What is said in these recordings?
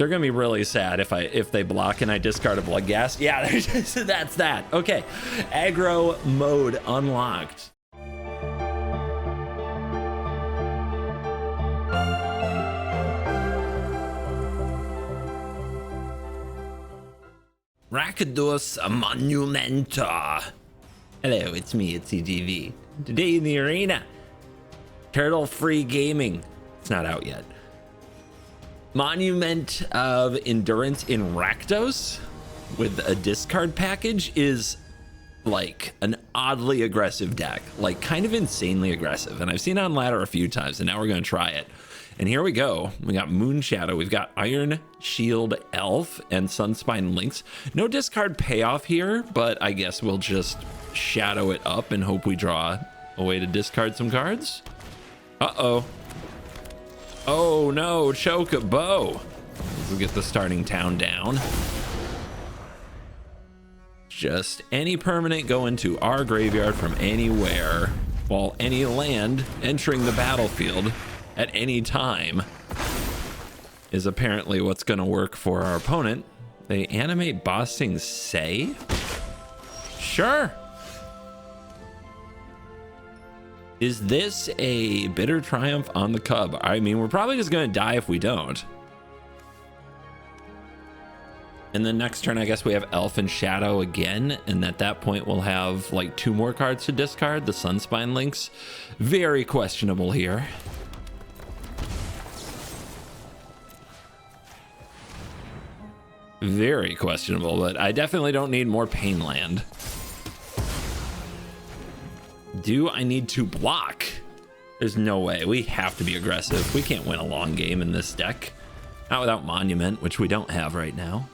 They're gonna be really sad if they block and I discard a Bloodghast. Yeah, that's that. Okay, aggro mode unlocked. Rakdos Monumenta. Hello, it's me, it's CGV. Today in the arena, turtle-free gaming. It's not out yet. Monument of Endurance in Rakdos with a discard package is like an oddly aggressive deck, like kind of insanely aggressive. And I've seen it on ladder a few times, and now we're going to try it. And here we go. We got Moon Shadow, we've got Iron Shield Elf and Sunspine Lynx. No discard payoff here, but I guess we'll just shadow it up and hope we draw a way to discard some cards. Uh-oh. Oh no, Chocobo. We'll get the starting town down. Just any permanent go into our graveyard from anywhere, while any land entering the battlefield at any time is apparently what's going to work for our opponent. They animate Bossing Say? Sure. Is this a bitter triumph on the Cub? I mean, we're probably just going to die if we don't. And then next turn, I guess we have Elf and Shadow again. And at that point, we'll have like 2 more cards to discard. The Sunspine Lynx. Very questionable here. Very questionable, but I definitely don't need more Pain Land. Do I need to block? There's no way. We have to be aggressive. We can't win a long game in this deck. Not without Monument, which we don't have right now.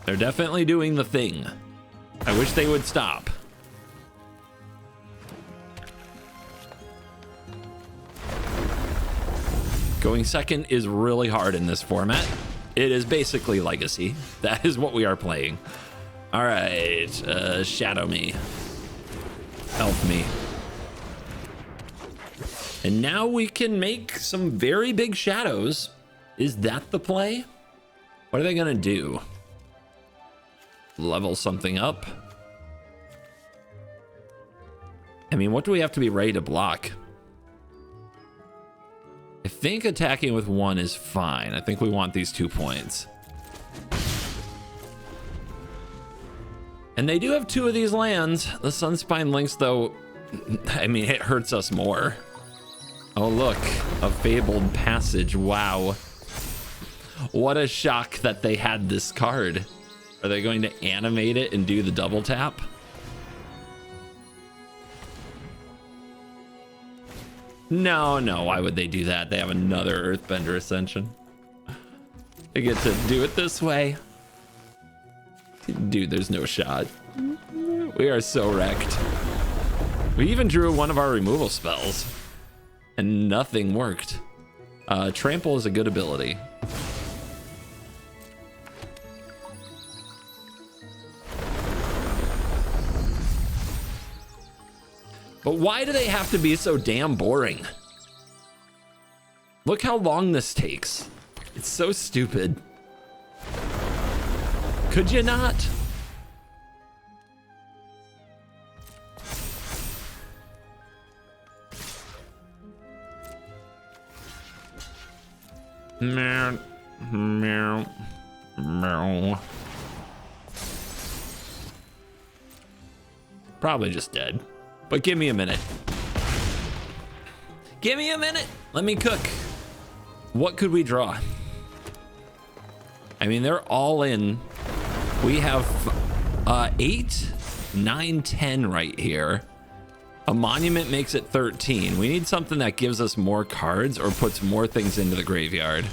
They're definitely doing the thing. I wish they would stop. Going second is really hard in this format. It is basically Legacy. That is what we are playing. All right, shadow me. Help me. And now we can make some very big shadows. Is that the play? What are they gonna do? Level something up? I mean, what do we have to be ready to block? I think attacking with 1 is fine. I think we want these 2 points. And they do have 2 of these lands. The Sunspine Lynx, though, I mean, it hurts us more. Oh, look, a Fabled Passage. Wow. What a shock that they had this card. Are they going to animate it and do the double tap? No, why would they do that? They have another Earthbender Ascension. They get to do it this way. Dude, there's no shot. We are so wrecked. We even drew one of our removal spells and nothing worked. Trample is a good ability. But why do they have to be so damn boring? Look how long this takes. It's so stupid. Could you not? Meow, meow, meow. Probably just dead. But give me a minute. Give me a minute. Let me cook. What could we draw? I mean, they're all in. We have 8, 9, 10 right here. A Monument makes it 13. We need something that gives us more cards or puts more things into the graveyard.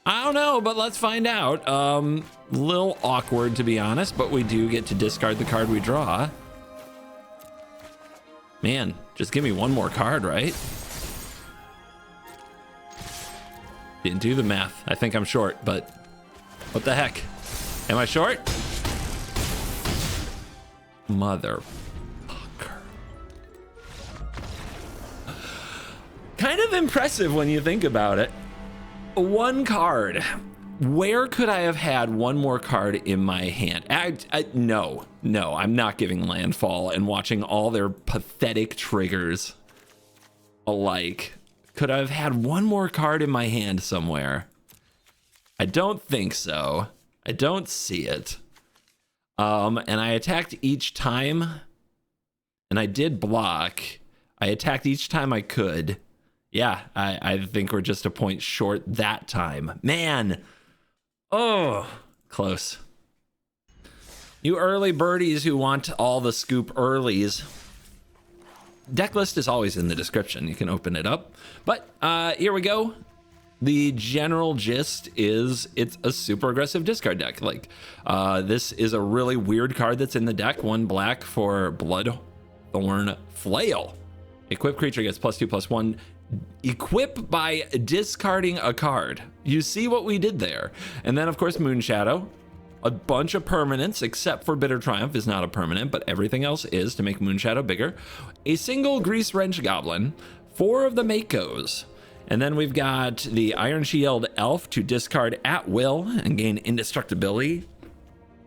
I don't know, but let's find out. Little awkward, to be honest, but we do get to discard the card we draw. Man, just give me one more card, right? Didn't do the math. I think I'm short, but what the heck? Am I short? Motherfucker. Kind of impressive when you think about it. One card. Where could I have had one more card in my hand? No, I'm not giving landfall and watching all their pathetic triggers alike. Could I have had one more card in my hand somewhere? I don't think so. I don't see it. And I attacked each time, and I did block. I attacked each time I could. Yeah, I think we're just a point short that time. Man. Oh, close. You early birdies who want all the scoop earlies. Deck list is always in the description. You can open it up. But here we go. The general gist is it's a super aggressive discard deck. Like, this is a really weird card that's in the deck. 1 black for Bloodthorn Flail. Equipped creature gets +2/+1. Equip by discarding a card. You see what we did there. And then, of course, Moonshadow. A bunch of permanents, except for Bitter Triumph is not a permanent, but everything else is to make Moonshadow bigger. A single Grease Wrench Goblin. 4 of the Makos. And then we've got the Iron Shield Elf to discard at will and gain indestructibility.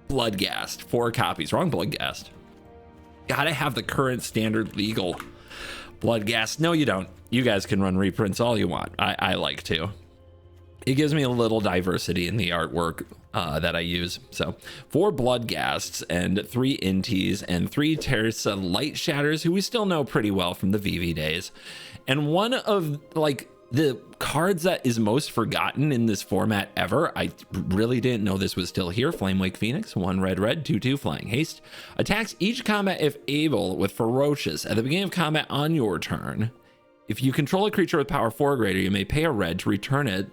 Bloodghast, 4 copies. Wrong Bloodghast. Gotta have the current standard legal Bloodghast. No, you don't. You guys can run reprints all you want. I like to. It gives me a little diversity in the artwork that I use. So 4 Bloodghasts and 3 Inties and 3 Terza Light Shatters, who we still know pretty well from the VV days. And one of like the cards that is most forgotten in this format ever. I really didn't know this was still here. Flamewake Phoenix, 1 red, 2/2 flying haste. Attacks each combat if able with Ferocious at the beginning of combat on your turn. If you control a creature with power 4 or greater, you may pay a red to return it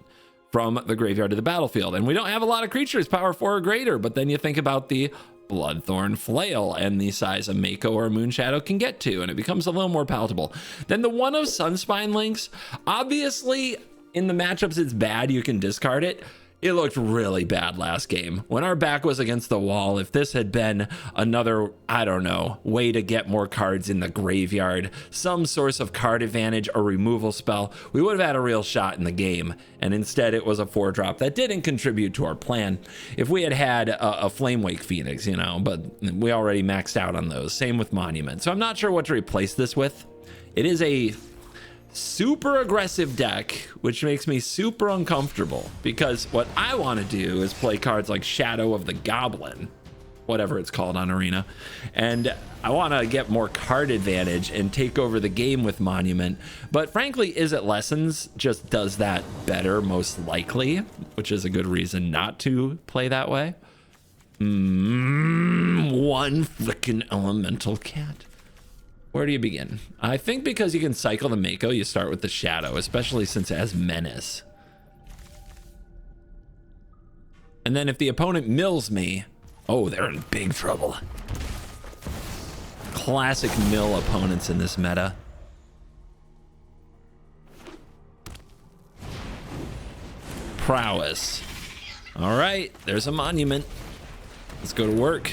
from the graveyard to the battlefield. And we don't have a lot of creatures power 4 or greater, but then you think about the Bloodthorn Flail and the size a Mako or a Moonshadow can get to, and it becomes a little more palatable. Then the one of Sunspine Links, obviously in the matchups it's bad, you can discard it. It looked really bad last game. When our back was against the wall, if this had been another, I don't know, way to get more cards in the graveyard, some source of card advantage or removal spell, we would have had a real shot in the game. And instead it was a 4-drop that didn't contribute to our plan. If we had had a Flamewake Phoenix, you know, but we already maxed out on those. Same with Monument. So I'm not sure what to replace this with. It is a super aggressive deck, which makes me super uncomfortable because what I want to do is play cards like Shadow of the Goblin, whatever it's called on Arena, and I want to get more card advantage and take over the game with Monument. But frankly, Is It Lessons just does that better, most likely, which is a good reason not to play that way. One freaking elemental cat. Where do you begin? I think because you can cycle the Mako, you start with the Shadow, especially since it has Menace. And then if the opponent mills me, oh, they're in big trouble. Classic mill opponents in this meta. Prowess. All right, there's a Monument. Let's go to work.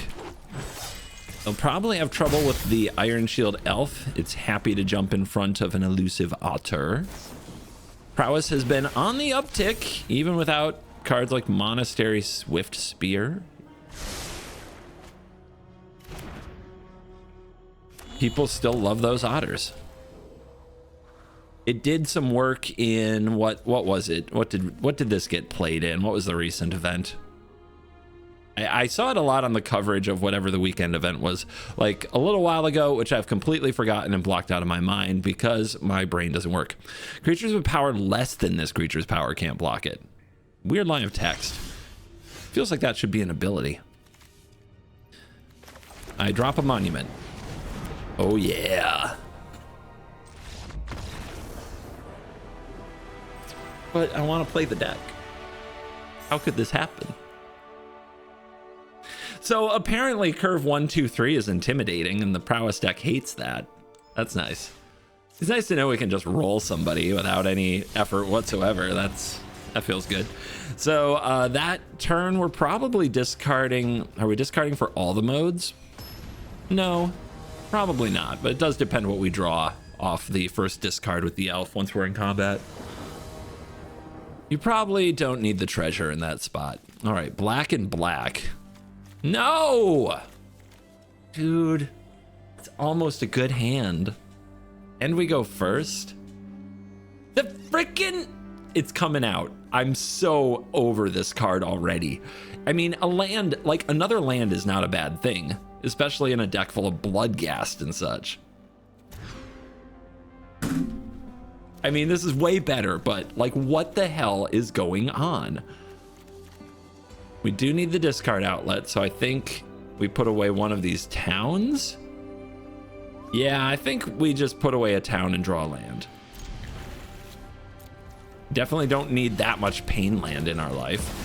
They'll probably have trouble with the Iron Shield Elf. It's happy to jump in front of an elusive Otter. Prowess has been on the uptick, even without cards like Monastery Swift Spear. People still love those Otters. It did some work in what was it? What did this get played in? What was the recent event? I saw it a lot on the coverage of whatever the weekend event was, like a little while ago, which I've completely forgotten and blocked out of my mind because my brain doesn't work. Creatures with power less than this creature's power can't block it. Weird line of text. Feels like that should be an ability. I drop a Monument. Oh yeah. But I want to play the deck. How could this happen? So apparently curve 1, 2, 3 is intimidating and the Prowess deck hates that. That's nice. It's nice to know we can just roll somebody without any effort whatsoever. That feels good. So that turn we're probably discarding. Are we discarding for all the modes? No, probably not, but it does depend what we draw off the first discard with the elf once we're in combat. You probably don't need the treasure in that spot. All right, black and black. No! Dude, it's almost a good hand. And we go first. The frickin'... It's coming out. I'm so over this card already. I mean, a land, like another land is not a bad thing, especially in a deck full of Bloodghast and such. I mean, this is way better, but like, what the hell is going on? We do need the discard outlet, so I think we put away one of these towns. Yeah, I think we just put away a town and draw land. Definitely don't need that much pain land in our life.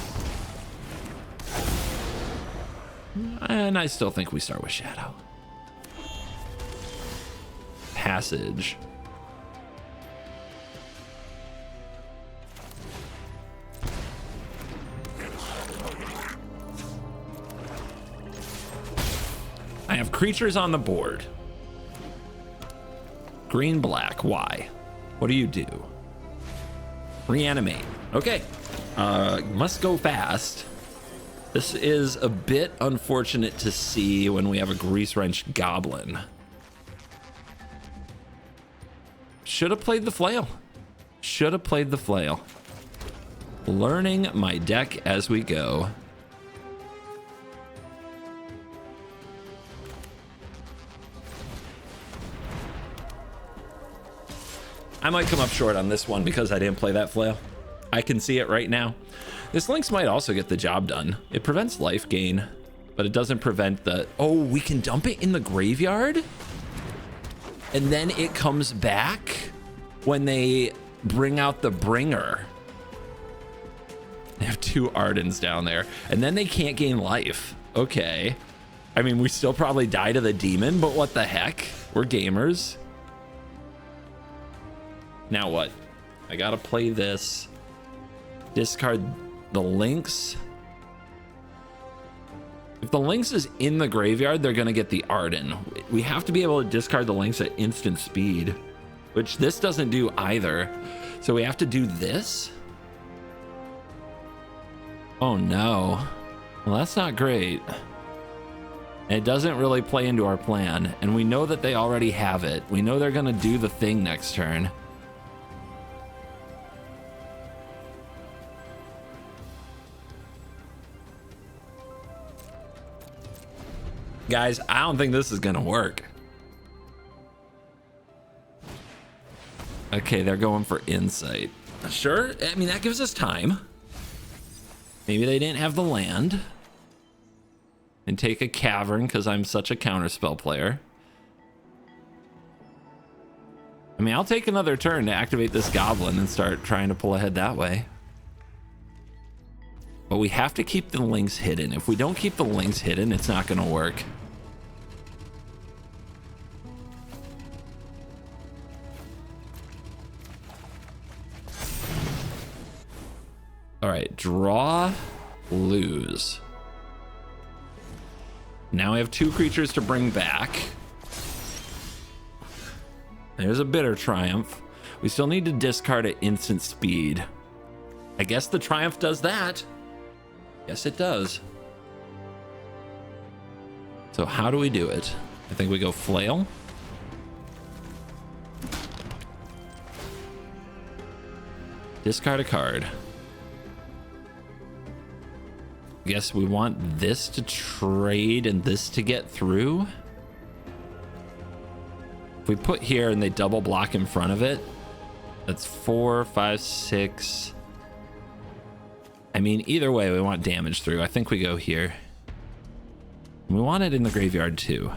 And I still think we start with Shadow. Passage. I have creatures on the board. Green, black, why? What do you do? Reanimate. Okay. Must go fast. This is a bit unfortunate to see when we have a Grease Wrench Goblin. Should have played the flail. Should have played the flail. Learning my deck as we go. I might come up short on this one because I didn't play that flail. I can see it right now. This Lynx might also get the job done. It prevents life gain, but it doesn't prevent the... Oh, we can dump it in the graveyard? And then it comes back when they bring out the bringer. They have 2 Ardens down there, and then they can't gain life. Okay. I mean, we still probably die to the demon, but what the heck? We're gamers. Now what? I gotta play this. Discard the Lynx. If the Lynx is in the graveyard, they're gonna get the Arden. We have to be able to discard the Lynx at instant speed, which this doesn't do either. So we have to do this. Oh no. Well, that's not great. It doesn't really play into our plan, and we know that they already have it. We know they're gonna do the thing next turn. Guys, I don't think this is gonna work. Okay, they're going for insight. Sure, I mean, that gives us time. Maybe they didn't have the land. And take a cavern because I'm such a counterspell player. I mean, I'll take another turn to activate this goblin and start trying to pull ahead that way. But we have to keep the Lynx hidden. If we don't keep the Lynx hidden, it's not gonna work. All right, draw, lose. Now I have 2 creatures to bring back. There's a bitter triumph. We still need to discard at instant speed. I guess the triumph does that. Yes, it does. So how do we do it? I think we go flail. Discard a card. Guess we want this to trade and this to get through. If we put here and they double block in front of it, that's 4, 5, 6. I mean, either way, we want damage through. I think we go here. We want it in the graveyard too.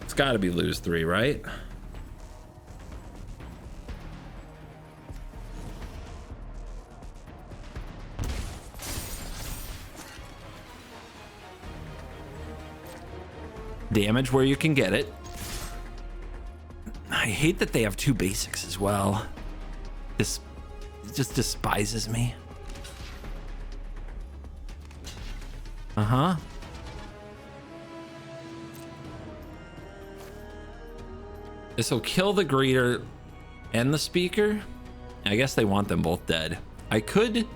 It's got to be lose 3, right? Damage where you can get it. I hate that they have 2 basics as well. This just despises me. Uh-huh. This will kill the greeter and the speaker. I guess they want them both dead. I could... It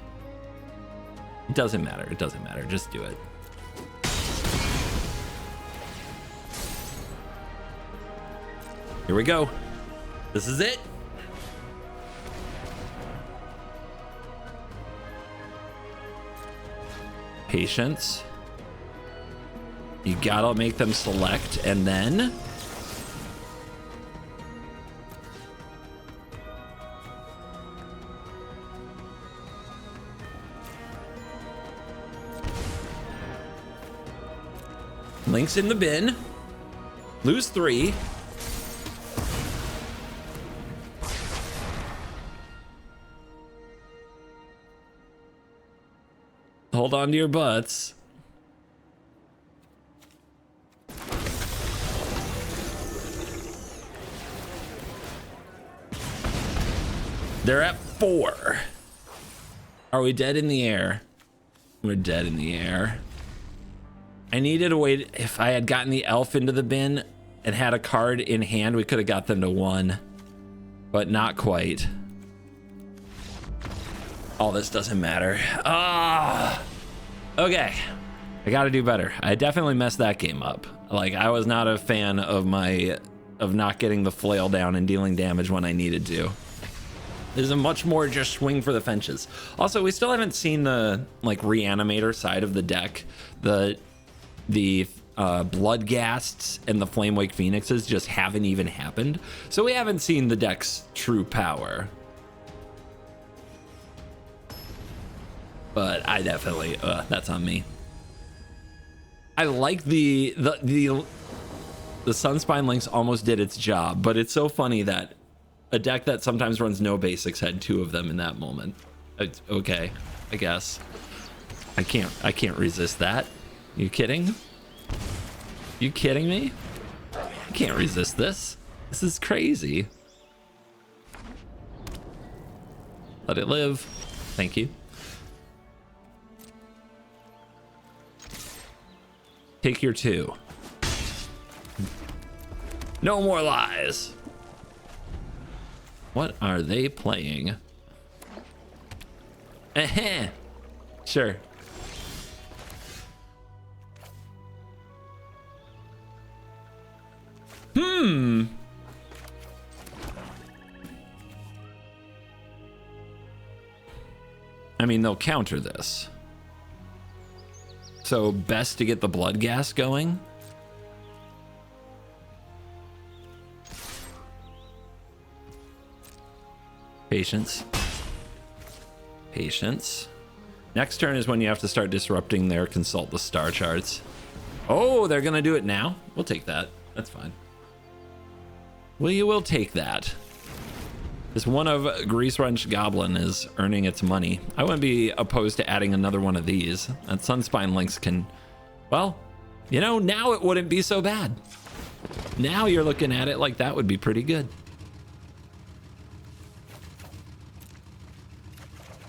doesn't matter. It doesn't matter. Just do it. Here we go. This is it. Patience. You gotta make them select, and then... Link's in the bin. Lose 3. Hold on to your butts. They're at 4. Are we dead in the air? We're dead in the air. I needed a way to, if I had gotten the elf into the bin and had a card in hand, we could have got them to 1, but not quite. All this doesn't matter. Okay. I gotta do better. I definitely messed that game up. Like, I was not a fan of not getting the flail down and dealing damage when I needed to. There's a much more just swing for the fences. Also, we still haven't seen the like reanimator side of the deck. The Bloodghasts and the Flamewake Phoenixes just haven't even happened. So we haven't seen the deck's true power. But I definitely, that's on me. I like the Sunspine Lynx almost did its job, but it's so funny that a deck that sometimes runs no basics had 2 of them in that moment. It's okay, I guess. I can't resist that. You kidding? You kidding me? I can't resist this. This is crazy. Let it live. Thank you. Take your 2. No more lies. What are they playing? Sure. I mean, they'll counter this. So best to get the Bloodghast going. Patience. Patience. Next turn is when you have to start disrupting their consult the star charts. Oh, they're gonna do it now? We'll take that. That's fine. We will take that. This one of Grease Wrench Goblin is earning its money. I wouldn't be opposed to adding another one of these. That Sunspine Lynx can, well, you know, now it wouldn't be so bad. Now you're looking at it like that would be pretty good.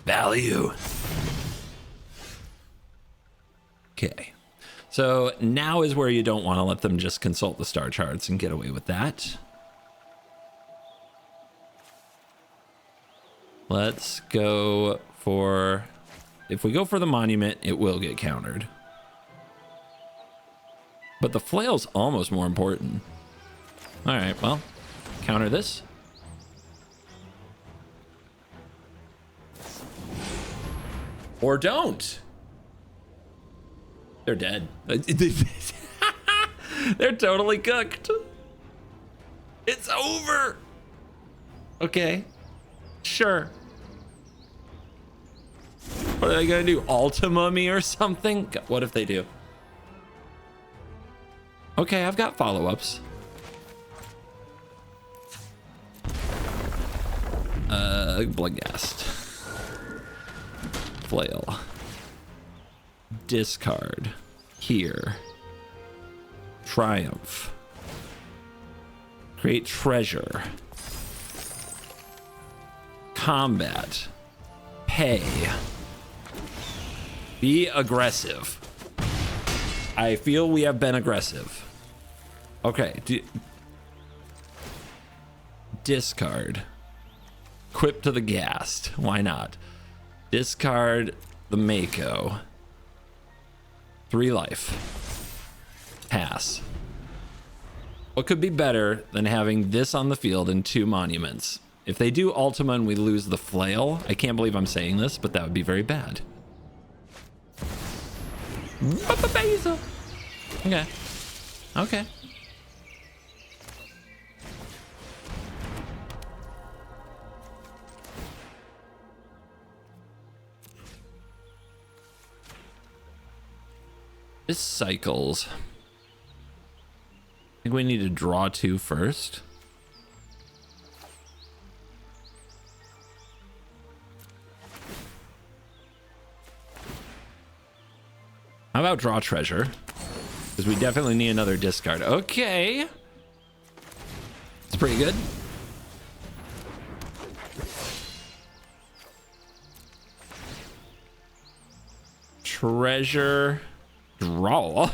Value. Okay. So now is where you don't want to let them just consult the star charts and get away with that. Let's go for, if we go for the monument, it will get countered. But the flail's almost more important. All right, well, counter this. Or don't. They're dead. They're totally cooked. It's over. Okay. Sure. What are they gonna do? Ultima me or something? What if they do? Okay, I've got follow-ups. Bloodghast. Flail. Discard. Here. Triumph. Create treasure. Combat. Pay. Be aggressive. I feel we have been aggressive. Okay. Discard. Equip to the Ghast. Why not? Discard the Mako. 3 life. Pass. What could be better than having this on the field and 2 monuments? If they do Ultima and we lose the Flail, I can't believe I'm saying this, but that would be very bad. Okay. Okay. This cycles. I think we need to draw 2 first. How about draw treasure? Because we definitely need another discard. Okay. It's pretty good. Treasure. Draw.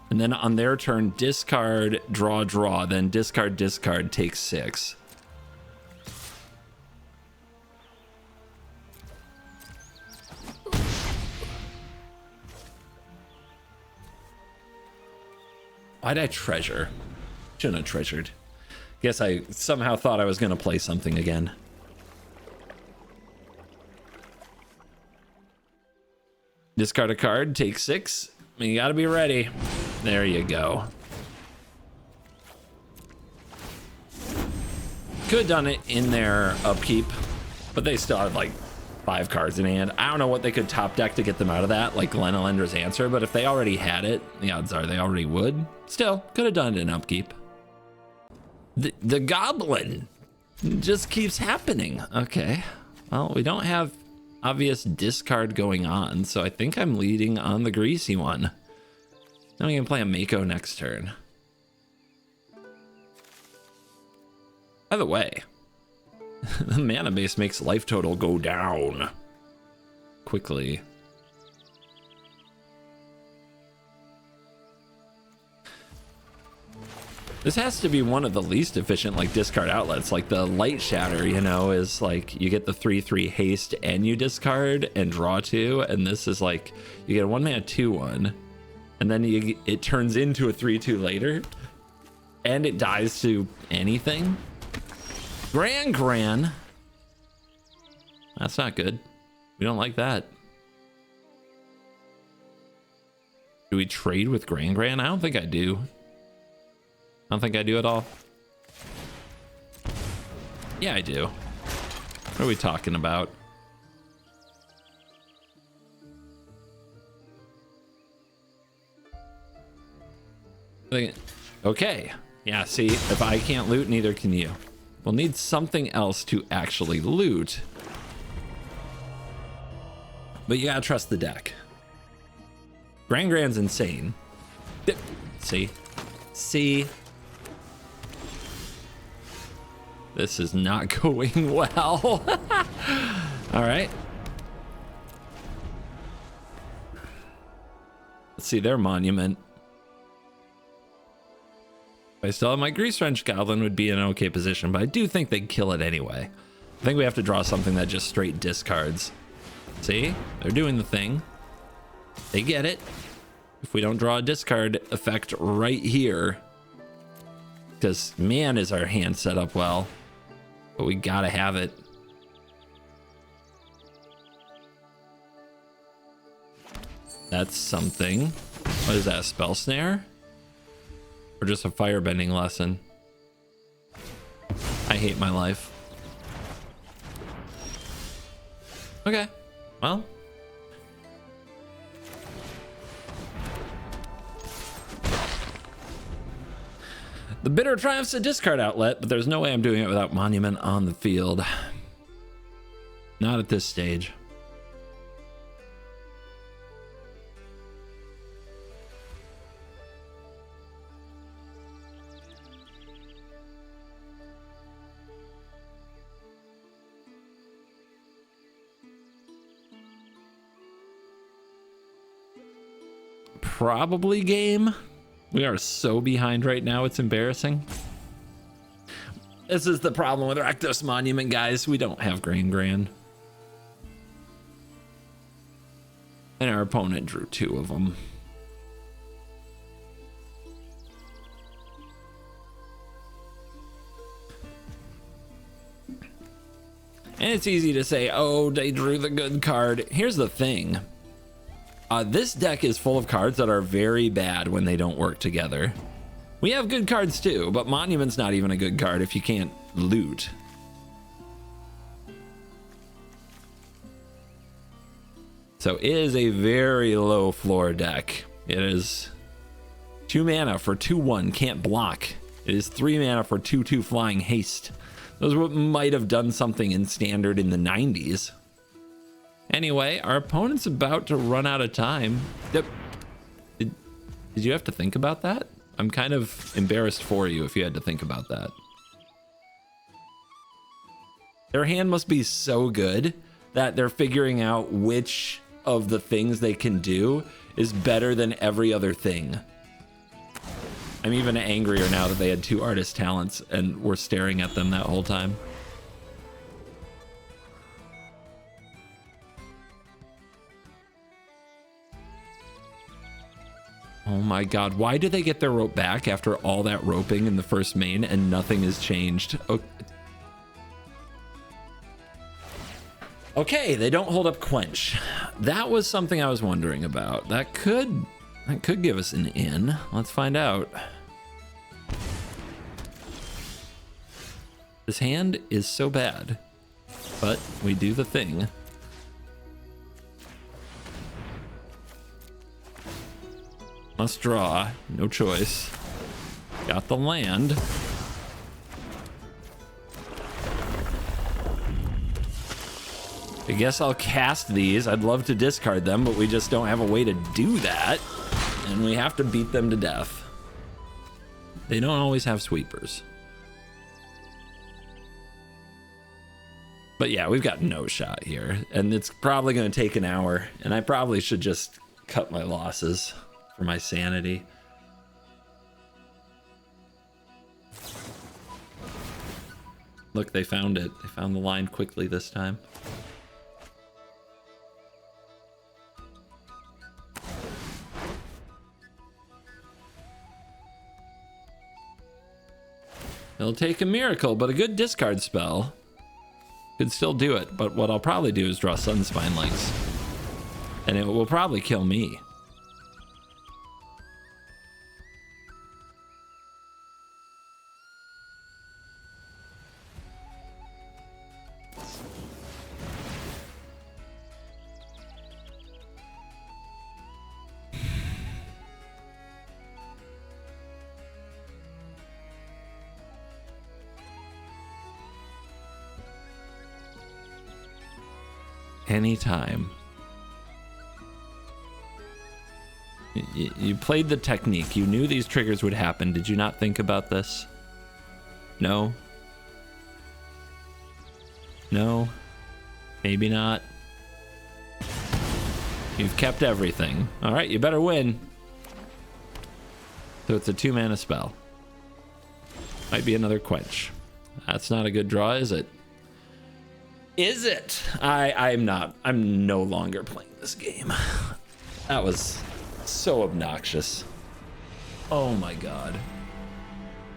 And then on their turn, discard, draw, draw. Then discard, discard, take 6. Why'd I treasure? Shouldn't have treasured. Guess I somehow thought I was going to play something again. Discard a card, take 6. You gotta be ready. There you go. Could have done it in their upkeep, but they still have like 5 cards in hand. I don't know what they could top deck to get them out of that, like Glenalender's Answer, but if they already had it, the odds are they already would. Still, could have done it in upkeep. The goblin just keeps happening. Okay, well, we don't have obvious discard going on, so I think I'm leading on the greasy one. Now we can play a Mako next turn. By the way, the mana base makes life total go down quickly. This has to be one of the least efficient like discard outlets. Like the Light Shatter, you know, is like you get the 3/3 haste and you discard and draw 2, and this is like you get a 1-mana 2/1, and then it turns into a 3/2 later, and it dies to anything. Gran. That's not good. We don't like that. Do we trade with Gran? I don't think I do. I don't think I do at all. Yeah, I do. What are we talking about? Okay. Yeah, see, if I can't loot, neither can you. We'll need something else to actually loot. But you gotta trust the deck. Gran's insane. See? This is not going well. All right. Let's see their monument. If I still have my Grease Wrench Goblin, would be in an okay position, but I do think they'd kill it anyway. I think we have to draw something that just straight discards. See? They're doing the thing. They get it. If we don't draw a discard effect right here, because man, is our hand set up well. But we gotta have it. That's something. What is that, a spell snare? Or just a firebending lesson? I hate my life. Okay, well. The bitter triumph's a discard outlet, but there's no way I'm doing it without Monument on the field. Not at this stage. probably game. We are so behind right now, it's embarrassing. This is the problem with Rakdos Monument, guys. We don't have Grand. And our opponent drew 2 of them. And it's easy to say, oh, they drew the good card. Here's the thing. This deck is full of cards that are very bad when they don't work together. We have good cards too, but Monument's not even a good card if you can't loot. So it is a very low floor deck. It is 2 mana for 2/1, can't block. It is 3 mana for 2/2 flying haste. Those might have done something in standard in the 90s. Anyway, our opponent's about to run out of time. Yep. Did you have to think about that? I'm kind of embarrassed for you if you had to think about that. Their hand must be so good that they're figuring out which of the things they can do is better than every other thing. I'm even angrier now that they had 2 artist talents and we're staring at them that whole time. Oh my god, why did they get their rope back after all that roping in the first main and nothing has changed? Okay, they don't hold up Quench. That was something I was wondering about. That could give us an in. Let's find out. This hand is so bad, but we do the thing. Must draw, no choice. Got the land. I guess I'll cast these. I'd love to discard them, but we just don't have a way to do that. And we have to beat them to death. They don't always have sweepers. But yeah, we've got no shot here. And it's probably going to take an hour. And I probably should just cut my losses for my sanity. Look, they found it. They found the line quickly this time. It'll take a miracle, but a good discard spell could still do it. But what I'll probably do is draw Sunspine Links. And it will probably kill me. Anytime. You played the technique. You knew these triggers would happen. Did you not think about this? No? No? Maybe not. You've kept everything. All right, you better win. So it's a 2-mana spell. Might be another Quench. That's not a good draw, is it? Is it? I'm not. I'm no longer playing this game. That was so obnoxious. Oh my god.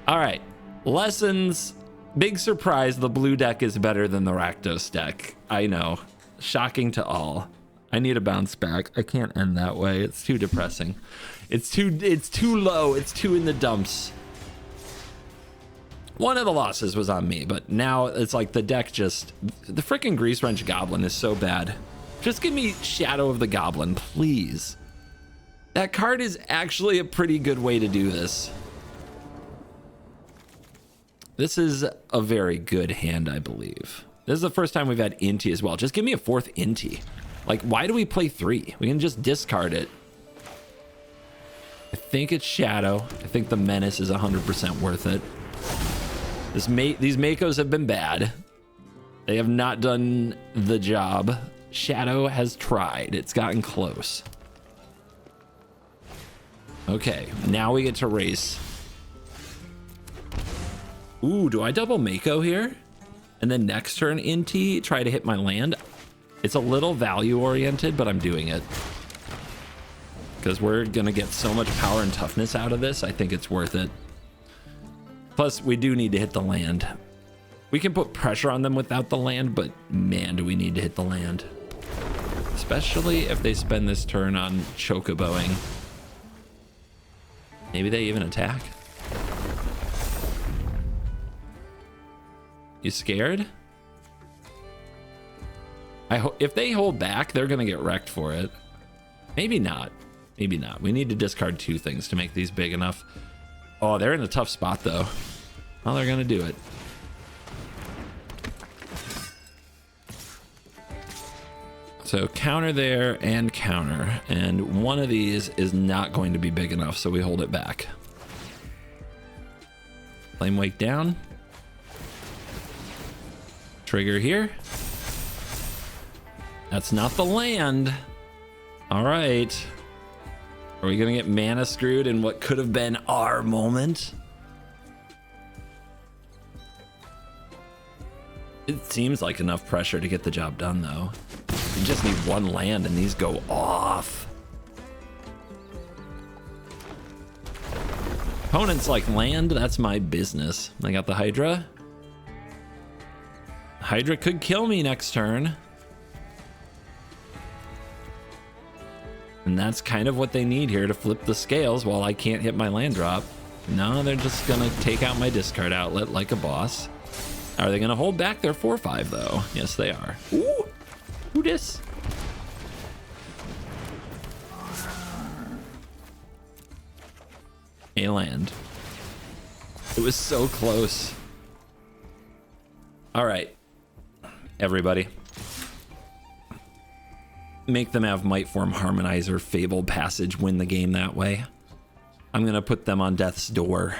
All right. Lessons. Big surprise. The blue deck is better than the Rakdos deck. I know. Shocking to all. I need a bounce back. I can't end that way. It's too depressing. It's too low. It's too in the dumps. One of the losses was on me, but now it's like the deck just... The freaking Grease Wrench Goblin is so bad. Just give me Shadow of the Goblin, please. That card is actually a pretty good way to do this. This is a very good hand, I believe. This is the first time we've had Inti as well. Just give me a 4th Inti. Like, why do we play 3? We can just discard it. I think it's Shadow. I think the Menace is 100% worth it. These Makos have been bad. They have not done the job. Shadow has tried. It's gotten close. Okay, now we get to race. Ooh, do I double Mako here? And then next turn Inti, try to hit my land? It's a little value oriented, but I'm doing it. Because we're gonna get so much power and toughness out of this, I think it's worth it. Plus, we do need to hit the land. We can put pressure on them without the land, but man, do we need to hit the land. Especially if they spend this turn on chocoboing. Maybe they even attack. You scared? If they hold back, they're gonna get wrecked for it. Maybe not. Maybe not. We need to discard 2 things to make these big enough. Oh, they're in a tough spot though. Well, they're gonna do it. So counter there and counter, and one of these is not going to be big enough, so we hold it back. Flame Wake down. Trigger here. That's not the land. All right. Are we gonna get mana screwed in what could have been our moment? It seems like enough pressure to get the job done though. You just need 1 land and these go off. Opponents like land, that's my business. I got the Hydra. Hydra could kill me next turn. And that's kind of what they need here to flip the scales while I can't hit my land drop. No, they're just gonna take out my discard outlet like a boss. Are they gonna hold back their 4/5 though? Yes, they are. Ooh, who dis? A land. It was so close. All right, everybody. Make them have Might Form Harmonizer, Fabled Passage, win the game that way. I'm gonna put them on death's door.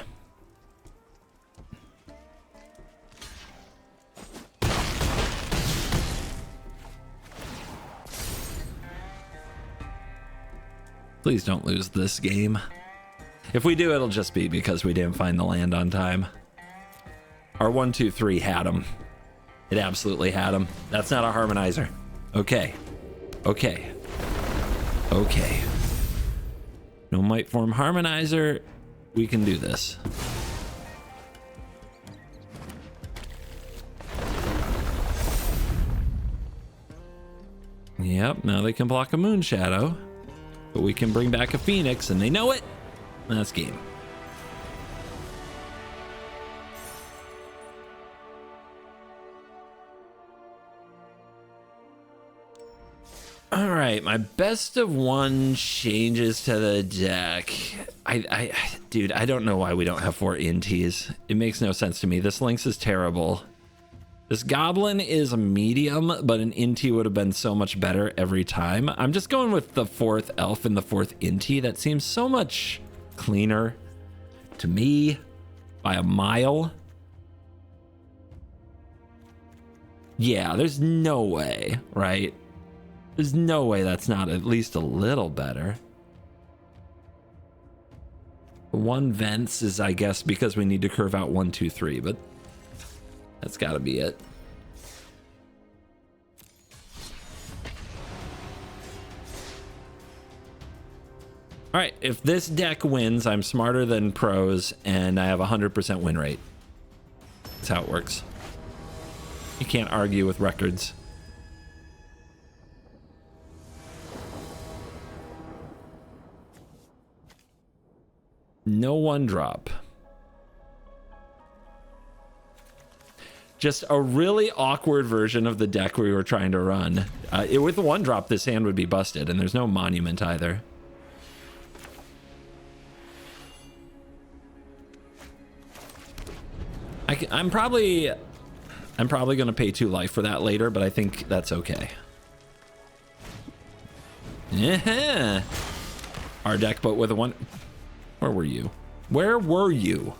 Please don't lose this game. If we do, it'll just be because we didn't find the land on time. Our 1-2-3 had him. It absolutely had him. That's not a harmonizer. Okay. Okay. Okay. No Might Form Harmonizer. We can do this. Yep, now they can block a Moon Shadow. But we can bring back a Phoenix and they know it. That's game. All right, my best of 1 changes to the deck. Dude, I don't know why we don't have 4 Inties. It makes no sense to me. This Lynx is terrible. This Goblin is a medium, but an Inti would have been so much better every time. I'm just going with the 4th Elf and the 4th Inti. That seems so much cleaner to me by a mile. Yeah, there's no way, right? There's no way that's not at least a little better. 1 Vents is, I guess, because we need to curve out 1, 2, 3, but that's gotta be it. All right, if this deck wins, I'm smarter than pros and I have a 100% win rate. That's how it works. You can't argue with records. No 1-drop. Just a really awkward version of the deck we were trying to run. With 1-drop, this hand would be busted, and there's no monument either. I'm probably gonna pay 2 life for that later, but I think that's okay. Yeah. Our deck, but with a 1. Where were you? Where were you?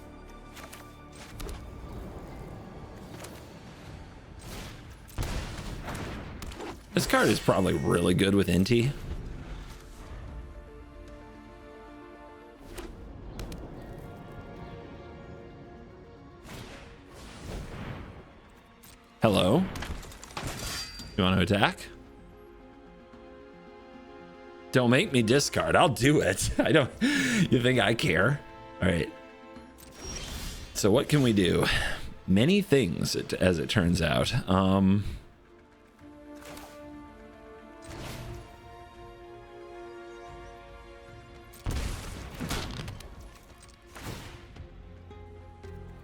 This card is probably really good with Inti. Hello. You want to attack? Don't make me discard. I'll do it. I don't. You think I care? All right. So what can we do? Many things, as it turns out.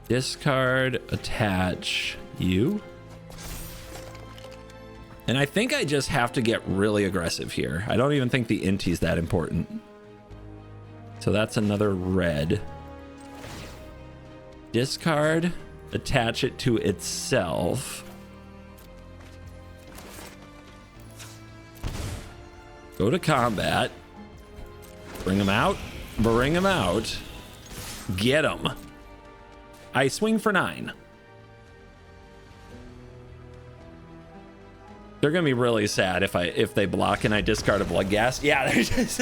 Discard, attach you. And I think I just have to get really aggressive here. I don't even think the inti's that important. So that's another red. Discard, attach it to itself. Go to combat. Bring him out. Bring him out. Get him. I swing for 9. They're gonna be really sad if they block and I discard a Bloodghast. Yeah,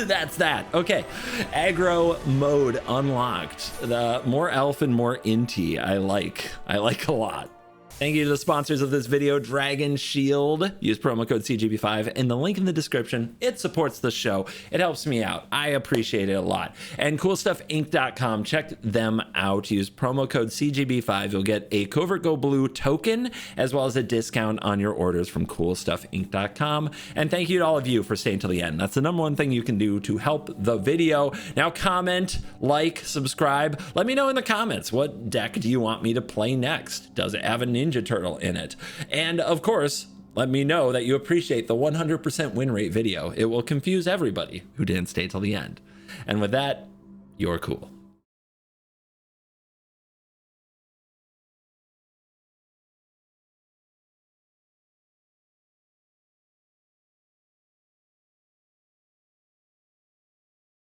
that's that. Okay, aggro mode unlocked. The more elf and more inty. I like a lot. Thank you to the sponsors of this video, Dragon Shield. Use promo code CGB5 and the link in the description. It supports the show. It helps me out. I appreciate it a lot. And CoolStuffInc.com, check them out. Use promo code CGB5. You'll get a CovertGoBlue token as well as a discount on your orders from CoolStuffInc.com. And thank you to all of you for staying till the end. That's the #1 thing you can do to help the video. Now comment, like, subscribe. Let me know in the comments, what deck do you want me to play next? Does it have a Ninja Turtle in it? And of course, let me know that you appreciate the 100% win rate video. It will confuse everybody who didn't stay till the end. And with that, you're cool.